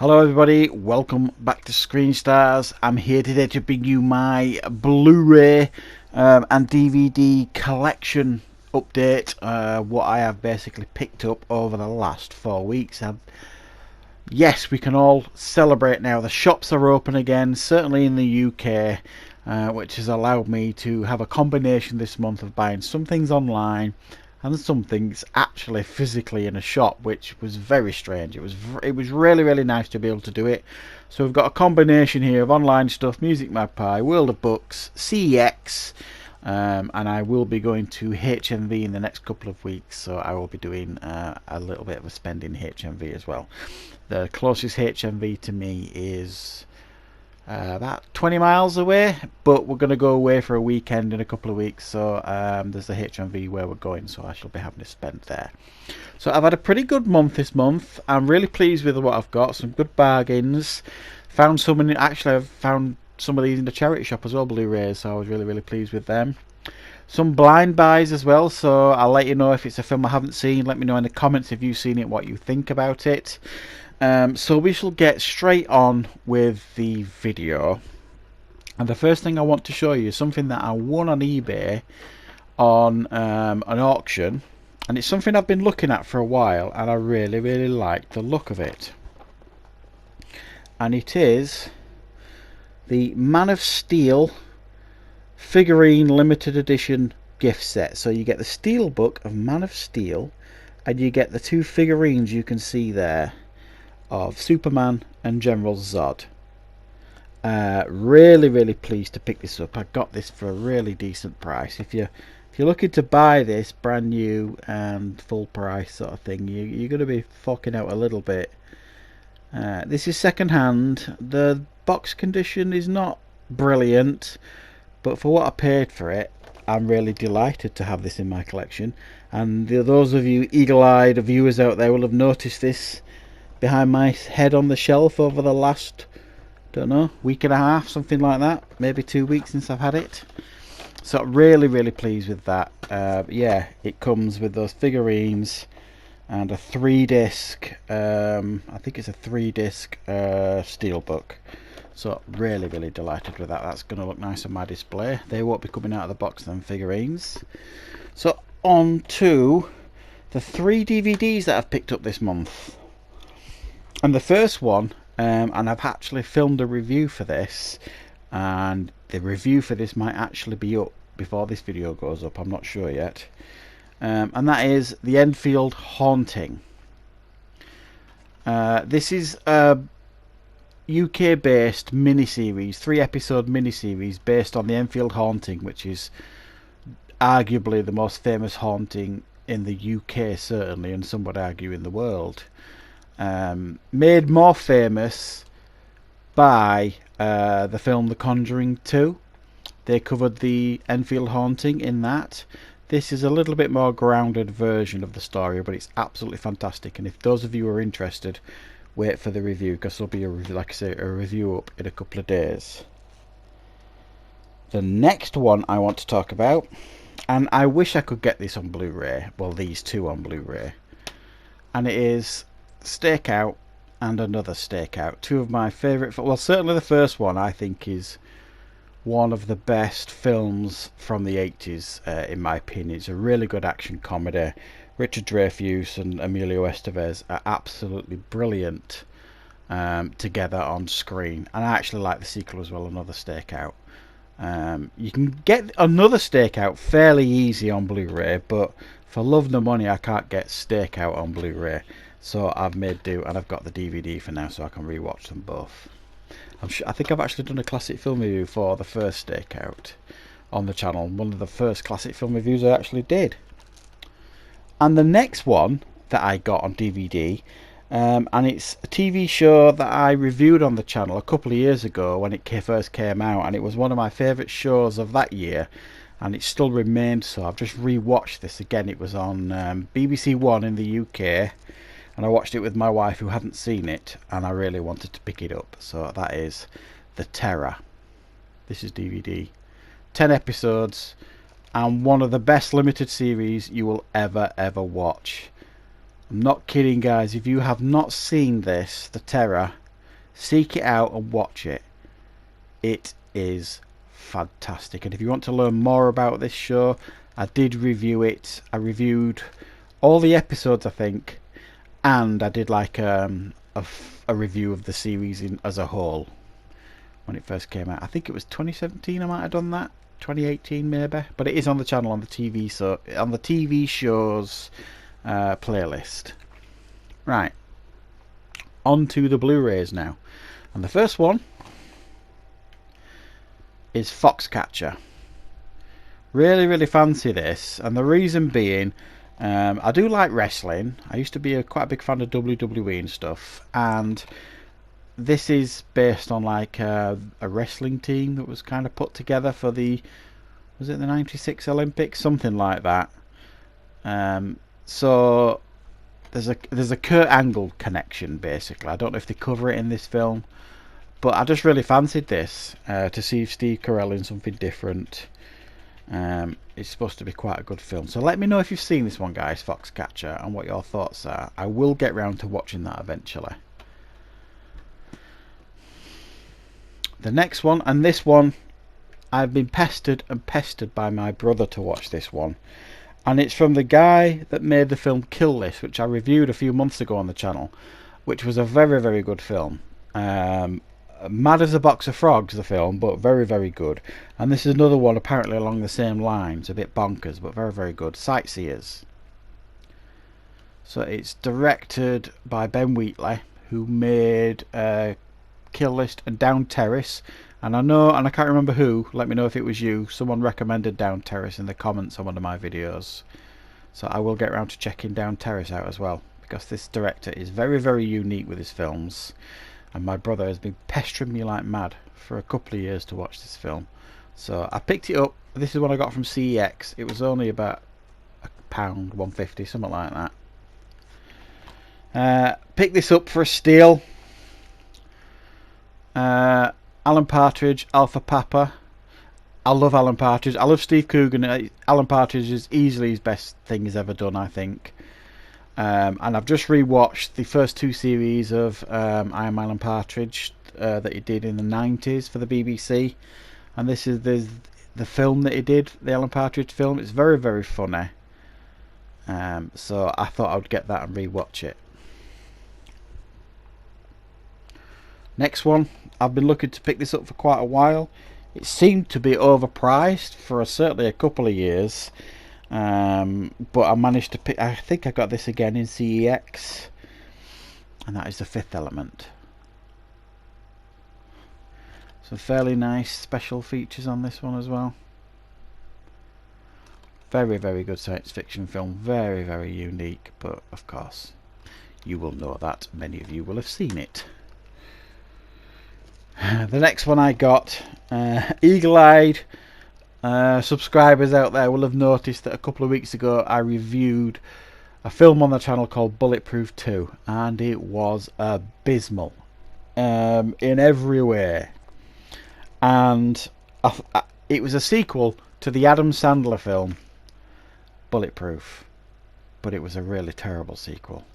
Hello everybody, welcome back to Screen Stars. I'm here today to bring you my Blu-ray and DVD collection update, what I have basically picked up over the last 4 weeks. And yes, we can all celebrate now. The shops are open again, certainly in the UK, which has allowed me to have a combination this month of buying some things online and some things actually physically in a shop, which was very strange. It was really nice to be able to do it. So we've got a combination here of online stuff, Music Magpie, World of Books, CEX, and I will be going to HMV in the next couple of weeks, so I will be doing a little bit of a spend in HMV as well. The closest HMV to me is about 20 miles away, but we're going to go away for a weekend in a couple of weeks, so there's a HMV where we're going, so I shall be having to spend there. So I've had a pretty good month this month. I'm really pleased with what I've got, some good bargains. Found some in, actually I've found some of these in the charity shop as well, Blu-rays, so I was really pleased with them. Some blind buys as well, so I'll let you know if it's a film I haven't seen. Let me know in the comments if you've seen it, what you think about it. So we shall get straight on with the video, and the first thing I want to show you is something that I won on eBay on an auction, and it's something I've been looking at for a while and I really like the look of it, and it is the Man of Steel figurine limited edition gift set. So you get the steel book of Man of Steel and you get the two figurines you can see there of Superman and General Zod. Really pleased to pick this up. I got this for a really decent price. If you're looking to buy this brand new and full price sort of thing, you're going to be forking out a little bit. This is second hand. The box condition is not brilliant, but for what I paid for it, I'm really delighted to have this in my collection. And those of you eagle-eyed viewers out there will have noticed this behind my head on the shelf over the last, don't know, week and a half, something like that, maybe 2 weeks since I've had it. So really pleased with that. Yeah, it comes with those figurines and a 3-disc, I think it's a 3-disc steelbook. So really delighted with that. That's going to look nice on my display. They won't be coming out of the box, them figurines. So on to the 3 DVDs that I've picked up this month. And the first one, and I've actually filmed a review for this, and the review for this might actually be up before this video goes up, I'm not sure yet, and that is the Enfield Haunting. This is a UK based miniseries, 3-episode miniseries based on the Enfield Haunting, which is arguably the most famous haunting in the UK certainly, and some would argue in the world. Made more famous by the film The Conjuring 2. They covered the Enfield Haunting in that. This is a little bit more grounded version of the story, but it's absolutely fantastic. And if those of you are interested, wait for the review, because there'll be like I say, a review up in a couple of days. The next one I want to talk about, and I wish I could get this on Blu-ray, well, these two on Blu-ray, and it is Stakeout and Another Stakeout. Two of my favourite, well, certainly the first one I think is one of the best films from the 80s, in my opinion. It's a really good action comedy. Richard Dreyfuss and Emilio Estevez are absolutely brilliant together on screen, and I actually like the sequel as well, Another Stakeout. You can get Another Stakeout fairly easy on Blu-ray, but for love nor money I can't get Stakeout on Blu-ray, so I've made do, and I've got the DVD for now, so I can rewatch them both. I think I've actually done a classic film review for the first Stakeout on the channel, one of the first classic film reviews I actually did. And the next one that I got on DVD, and it's a TV show that I reviewed on the channel a couple of years ago when it first came out, and it was one of my favourite shows of that year, and it still remained so. I've just rewatched this again. It was on BBC One in the UK, and I watched it with my wife who hadn't seen it, and I really wanted to pick it up. So that is The Terror. This is DVD, 10 episodes, and one of the best limited series you will ever watch. I'm not kidding, guys. If you have not seen this, The Terror, seek it out and watch it. It is fantastic. And if you want to learn more about this show, I did review it. I reviewed all the episodes, I think, and I did like a review of the series as a whole when it first came out. I think it was 2017 I might have done that, 2018 maybe, but it is on the channel on the TV, so on the TV shows playlist. Right, on to the Blu-rays now, and the first one is Foxcatcher. Really fancy this, and the reason being, I do like wrestling. I used to be quite a big fan of WWE and stuff, and this is based on like a wrestling team that was kind of put together for was it the '96 Olympics, something like that. So there's a Kurt Angle connection basically. I don't know if they cover it in this film, but I just really fancied this to see Steve Carell in something different. It's supposed to be quite a good film, so let me know if you've seen this one, guys, Foxcatcher, and what your thoughts are. I will get round to watching that eventually. The next one, and this one I've been pestered by my brother to watch this one, and it's from the guy that made the film Kill List, which I reviewed a few months ago on the channel, which was a very good film. Mad as a Box of Frogs, the film, but very good. And this is another one apparently along the same lines, a bit bonkers, but very good. Sighteers. So it's directed by Ben Wheatley, who made Kill List and Down Terrace. And I know, and I can't remember who, let me know if it was you, someone recommended Down Terrace in the comments on one of my videos. So I will get around to checking Down Terrace out as well, because this director is very unique with his films. And my brother has been pestering me like mad for a couple of years to watch this film. So I picked it up. This is one I got from CEX. It was only about £1, £1.50, something like that. Picked this up for a steal. Alan Partridge, Alpha Papa. I love Alan Partridge. I love Steve Coogan. Alan Partridge is easily his best thing he's ever done, I think. And I've just rewatched the first two series of I Am Alan Partridge that he did in the 90s for the BBC, and this is the film that he did, the Alan Partridge film. It's very funny, so I thought I would get that and rewatch it. Next one, I've been looking to pick this up for quite a while. It seemed to be overpriced for certainly a couple of years. But I managed to pick, I think I got this again in CEX, and that is The Fifth Element. Some fairly nice special features on this one as well. Very good science fiction film, very unique, but of course you will know that, many of you will have seen it. The next one I got, eagle-eyed subscribers out there will have noticed that a couple of weeks ago I reviewed a film on the channel called Bulletproof II, and it was abysmal in every way. And it was a sequel to the Adam Sandler film Bulletproof, but it was a really terrible sequel.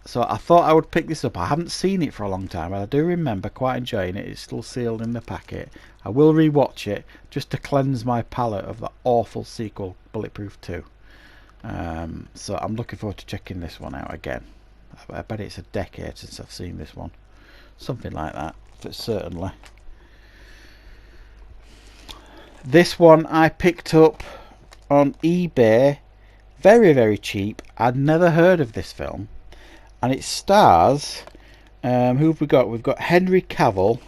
So I thought I would pick this up. I haven't seen it for a long time, but I do remember quite enjoying it. It's still sealed in the packet. I will rewatch it just to cleanse my palate of the awful sequel, Bulletproof II. So I'm looking forward to checking this one out again. I bet it's a decade since I've seen this one. Something like that, but certainly. This one I picked up on eBay, very cheap. I'd never heard of this film. And it stars, who have we got? We've got Henry Cavill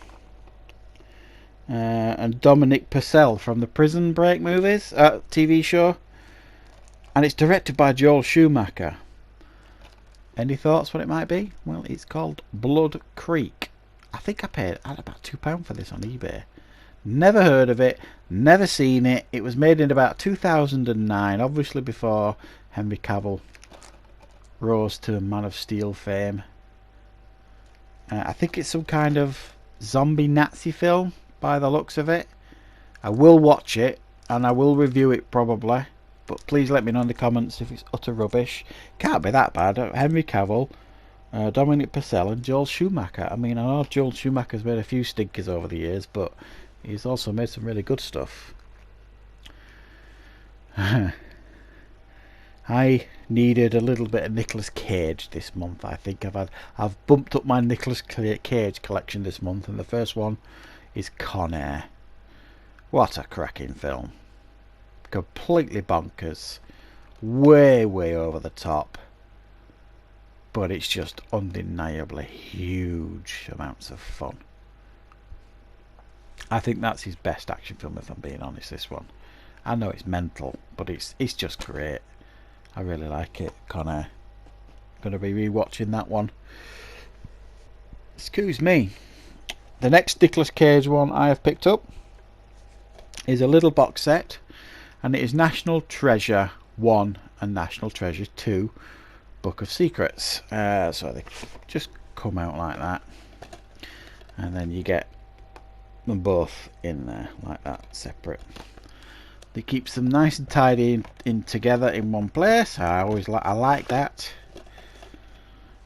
and Dominic Purcell from the Prison Break movies, TV show. And it's directed by Joel Schumacher. Any thoughts what it might be? Well, it's called Blood Creek. I think I paid about £2 for this on eBay. Never heard of it, never seen it. It was made in about 2009, obviously before Henry Cavill rose to Man of Steel fame. I think it's some kind of zombie Nazi film by the looks of it. I will watch it and I will review it probably, but please let me know in the comments if it's utter rubbish. Can't be that bad. Henry Cavill, Dominic Purcell and Joel Schumacher. I mean, I know Joel Schumacher's made a few stinkers over the years, but he's also made some really good stuff. I needed a little bit of Nicolas Cage this month. I think I've bumped up my Nicolas Cage collection this month, and the first one is Condor. What a cracking film! Completely bonkers, way over the top, but it's just undeniably huge amounts of fun. I think that's his best action film, if I'm being honest. This one, I know it's mental, but it's just great. I really like it. Condor. Going to be rewatching that one. Excuse me. The next Nicolas Cage one I have picked up is a little box set, and it is National Treasure 1 and National Treasure 2 Book of Secrets. So they just come out like that, and then you get them both in there like that, separate. It keeps them nice and tidy in together in one place. I like that,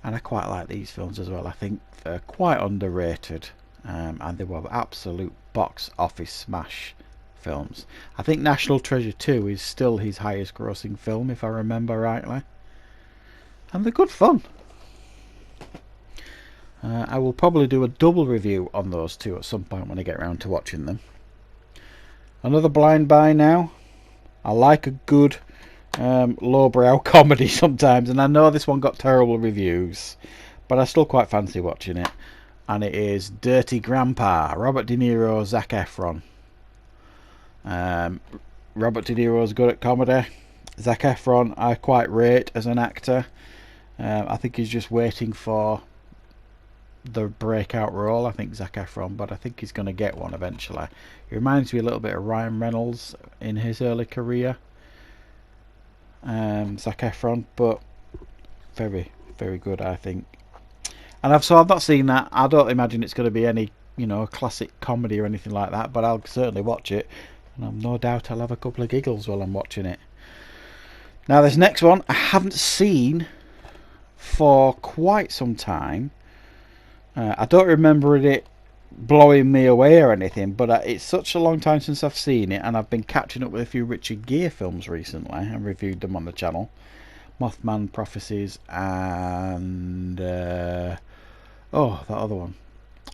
and I quite like these films as well. I think they're quite underrated, and they were absolute box office smash films. I think National Treasure 2 is still his highest grossing film, if I remember rightly, and they're good fun. I will probably do a double review on those two at some point when I get around to watching them. Another blind buy now. I like a good lowbrow comedy sometimes, and I know this one got terrible reviews, but I still quite fancy watching it. And it is Dirty Grandpa, Robert De Niro, Zac Efron. Robert De Niro's good at comedy. Zac Efron I quite rate as an actor. I think he's just waiting for the breakout role, I think, Zac Efron, but I think he's going to get one eventually. He reminds me a little bit of Ryan Reynolds in his early career, Zac Efron, but very good, I think. And I've not seen that. I don't imagine it's going to be any classic comedy or anything like that, but I'll certainly watch it, and I've no doubt I'll have a couple of giggles while I'm watching it. Now this next one I haven't seen for quite some time. I don't remember it blowing me away or anything, but it's such a long time since I've seen it, and I've been catching up with a few Richard Gere films recently and reviewed them on the channel. Mothman Prophecies and that other one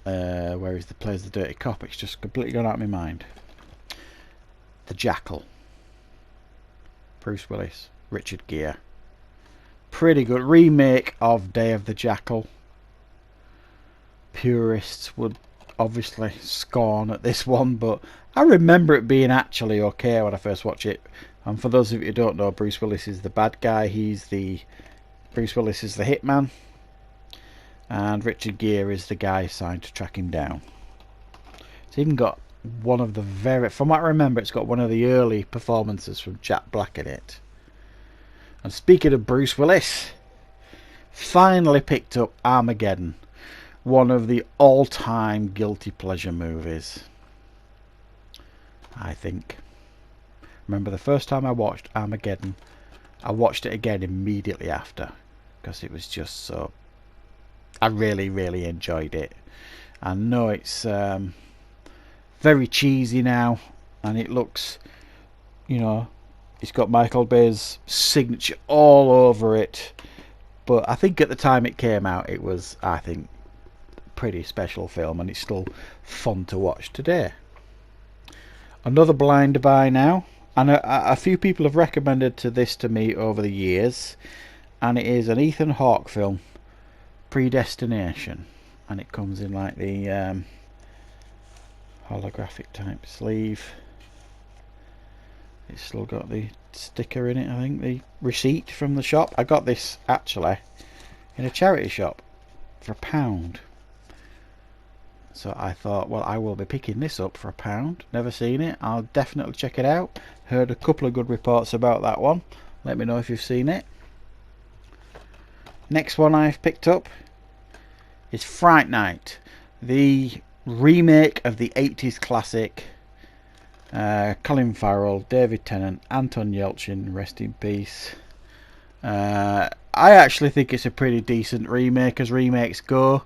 where he plays the dirty cop. It's just completely gone out of my mind. The Jackal. Bruce Willis, Richard Gere. Pretty good remake of Day of the Jackal. Purists would obviously scorn at this one, but I remember it being actually okay when I first watched it. And for those of you who don't know, Bruce Willis is the bad guy. Bruce Willis is the hitman, and Richard Gere is the guy assigned to track him down. It's even got one of the from what I remember, it's got one of the early performances from Jack Black in it. And speaking of Bruce Willis, finally picked up Armageddon. One of the all-time guilty pleasure movies, I think. Remember the first time I watched Armageddon, I watched it again immediately after, because it was just so... I really enjoyed it. I know it's very cheesy now, and it looks, it's got Michael Bay's signature all over it, but I think at the time it came out, it was, I think, pretty special film, and it's still fun to watch today. Another blind buy now, and a few people have recommended this to me over the years, and it is an Ethan Hawke film, Predestination, and it comes in like the holographic type sleeve. It's still got the sticker in it, I think, the receipt from the shop. I got this actually in a charity shop for £1. So I thought, well, I will be picking this up for £1. Never seen it. I'll definitely check it out. Heard a couple of good reports about that one. Let me know if you've seen it. Next one I've picked up is Fright Night, the remake of the 80s classic. Colin Farrell, David Tennant, Anton Yelchin, rest in peace. I actually think it's a pretty decent remake as remakes go.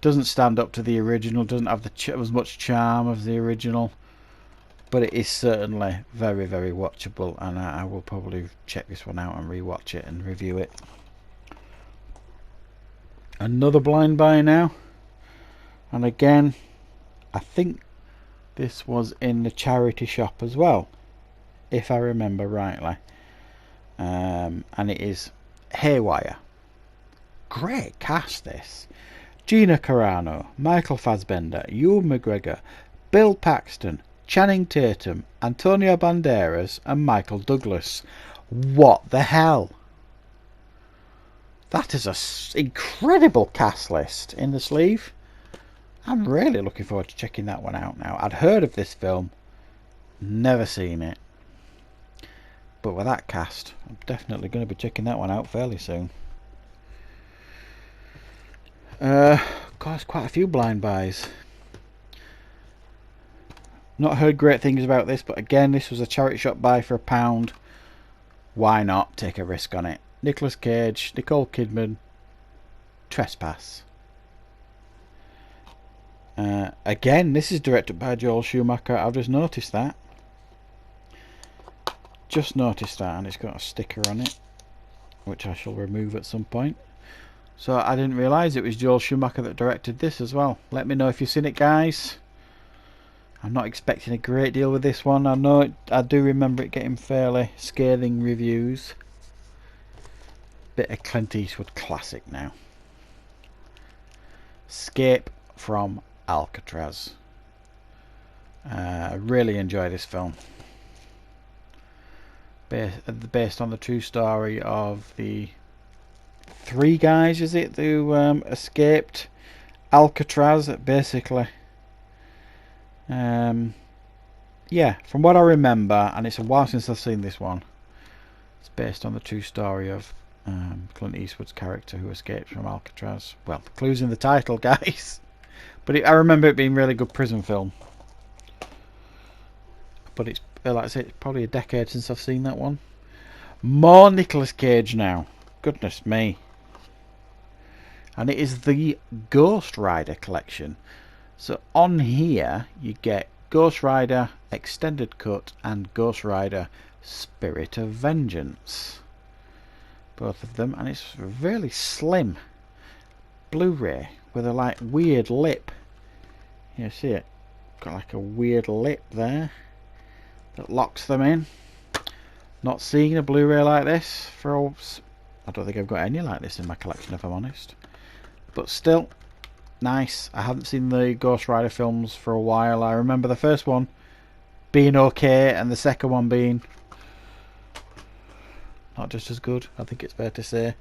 Doesn't stand up to the original, doesn't have as much charm as the original, but it is certainly very, very watchable, and I will probably check this one out and rewatch it and review it. Another blind buy now, and again I think this was in the charity shop as well, if I remember rightly, and it is Haywire. Great cast this. Gina Carano, Michael Fassbender, Ewan McGregor, Bill Paxton, Channing Tatum, Antonio Banderas and Michael Douglas. What the hell? That is an incredible cast list in the sleeve. I'm really looking forward to checking that one out now. I'd heard of this film, never seen it, but with that cast I'm definitely going to be checking that one out fairly soon. There's quite a few blind buys. Not heard great things about this, but again, this was a charity shop buy for £1. Why not take a risk on it? Nicolas Cage, Nicole Kidman, Trespass. Again, this is directed by Joel Schumacher. I've just noticed that. And it's got a sticker on it, which I shall remove at some point. So I didn't realise it was Joel Schumacher that directed this as well. Let me know if you've seen it, guys. I'm not expecting a great deal with this one. I do remember it getting fairly scathing reviews. Bit of Clint Eastwood classic now. Escape from Alcatraz. Really enjoy this film. Based on the true story of the 3 guys, is it, who escaped Alcatraz, basically. Yeah, from what I remember, and it's a while since I've seen this one, it's based on the true story of Clint Eastwood's character who escapes from Alcatraz. Well, the clue's in the title, guys. But I remember it being a really good prison film. But it's, like I said, it's probably a decade since I've seen that one. More Nicolas Cage now. Goodness me. And it is the Ghost Rider collection. So on here you get Ghost Rider Extended Cut and Ghost Rider Spirit of Vengeance. Both of them, and it's really slim Blu-ray with a like weird lip. You see it? Got like a weird lip there that locks them in. Not seeing a Blu-ray like this for I don't think I've got any like this in my collection, if I'm honest. But still, nice. I haven't seen the Ghost Rider films for a while. I remember the first one being okay and the second one being not just as good, I think it's fair to say.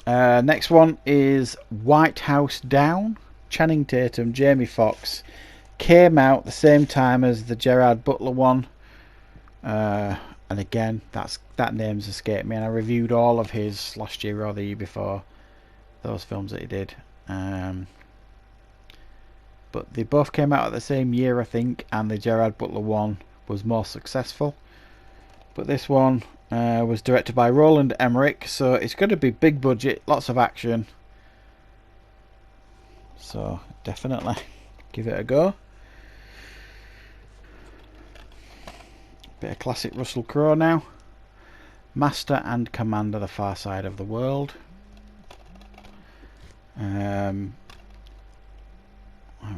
Next one is White House Down. Channing Tatum, Jamie Foxx. Came out the same time as the Gerard Butler one. And again, that name's escaped me, and I reviewed all of his last year or the year before, those films that he did. But they both came out at the same year, I think, and the Gerard Butler one was more successful. But this one was directed by Roland Emmerich, so it's going to be big budget, lots of action. So definitely give it a go. Bit of classic Russell Crowe now. Master and Commander: The Far Side of the World. There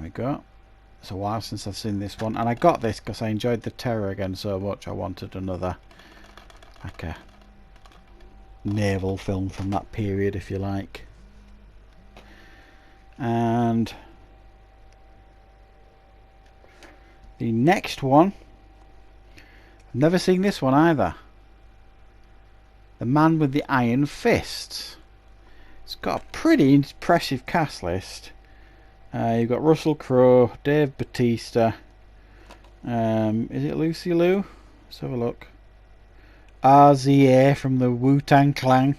we go. It's a while since I've seen this one, and I got this because I enjoyed the terror again so much. I wanted another, like a naval film from that period, if you like. And the next one, I've never seen this one either. The Man with the Iron Fists. It's got a pretty impressive cast list. You've got Russell Crowe, Dave Bautista. Is it Lucy Liu? Let's have a look. RZA from the Wu-Tang Clan.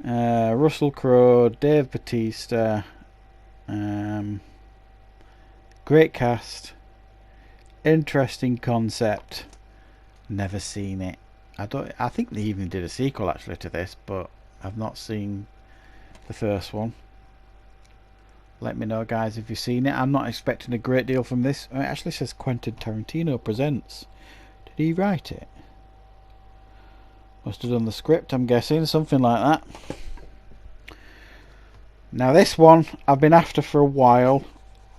Russell Crowe, Dave Bautista. Great cast. Interesting concept. Never seen it. I think they even did a sequel actually to this, but I've not seen the first one. Let me know, guys, if you've seen it. I'm not expecting a great deal from this. It actually says Quentin Tarantino presents. Did he write it? Must have done the script, I'm guessing, something like that. Now this one I've been after for a while.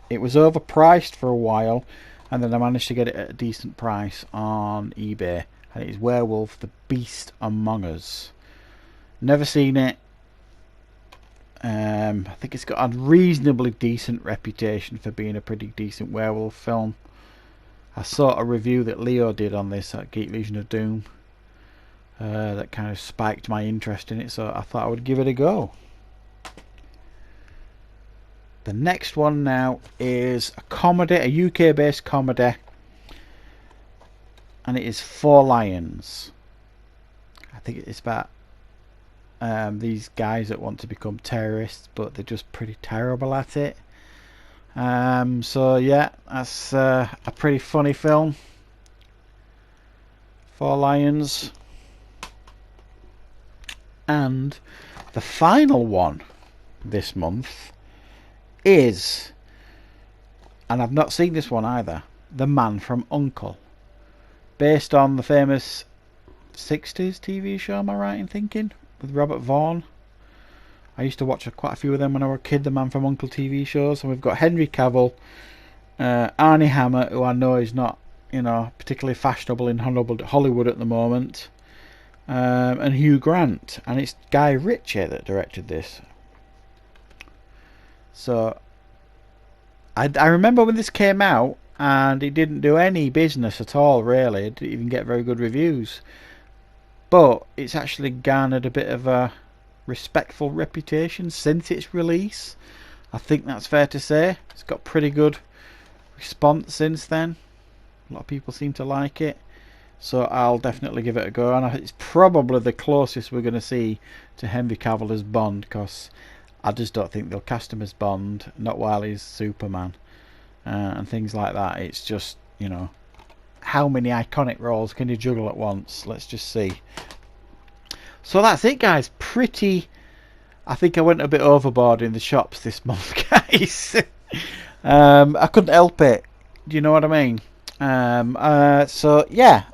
It was overpriced for a while, and then I managed to get it at a decent price on eBay, and it is Werewolf: The Beast Among Us. Never seen it. I think it's got a reasonably decent reputation for being a pretty decent werewolf film. I saw a review that Leo did on this at Geek Legion of Doom that kind of spiked my interest in it, so I thought I would give it a go. The next one now is a comedy, a UK based comedy, and it is Four Lions. I think it's about these guys that want to become terrorists, but they're just pretty terrible at it. So yeah, that's a pretty funny film. Four Lions. And the final one this month is, and I've not seen this one either, The Man from U.N.C.L.E. Based on the famous 60s TV show, am I right in thinking? With Robert Vaughn. I used to watch quite a few of them when I was a kid, the Man from U.N.C.L.E. TV shows. And we've got Henry Cavill, Arnie Hammer, who I know is not, particularly fashionable in Hollywood at the moment, and Hugh Grant. And it's Guy Ritchie that directed this. So I remember when this came out, and it didn't do any business at all, really. It didn't even get very good reviews. But it's actually garnered a bit of a respectful reputation since its release. I think that's fair to say. It's got pretty good response since then. A lot of people seem to like it. So I'll definitely give it a go. And it's probably the closest we're going to see to Henry Cavill as Bond, because I just don't think they'll cast him as Bond, not while he's Superman, and things like that. It's just, how many iconic roles can you juggle at once? Let's just see. So that's it, guys. I think I went a bit overboard in the shops this month, guys. I couldn't help it. Do you know what I mean? So yeah,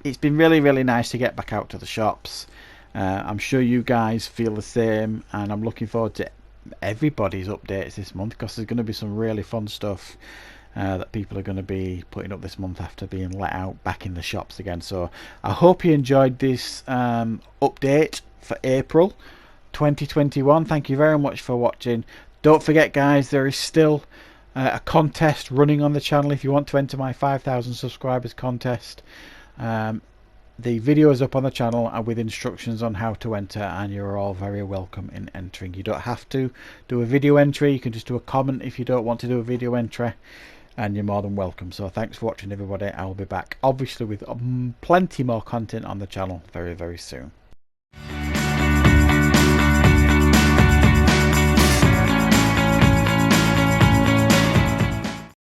it's been really, really nice to get back out to the shops. I'm sure you guys feel the same, and I'm looking forward to everybody's updates this month, because there's going to be some really fun stuff that people are going to be putting up this month after being let out back in the shops again. So I hope you enjoyed this update for April 2021. Thank you very much for watching. Don't forget, guys, there is still a contest running on the channel if you want to enter my 5,000 subscribers contest. The video is up on the channel and with instructions on how to enter, and you're all very welcome in entering. You don't have to do a video entry, you can just do a comment if you don't want to do a video entry, and you're more than welcome. So thanks for watching, everybody. I'll be back obviously with plenty more content on the channel very, very soon.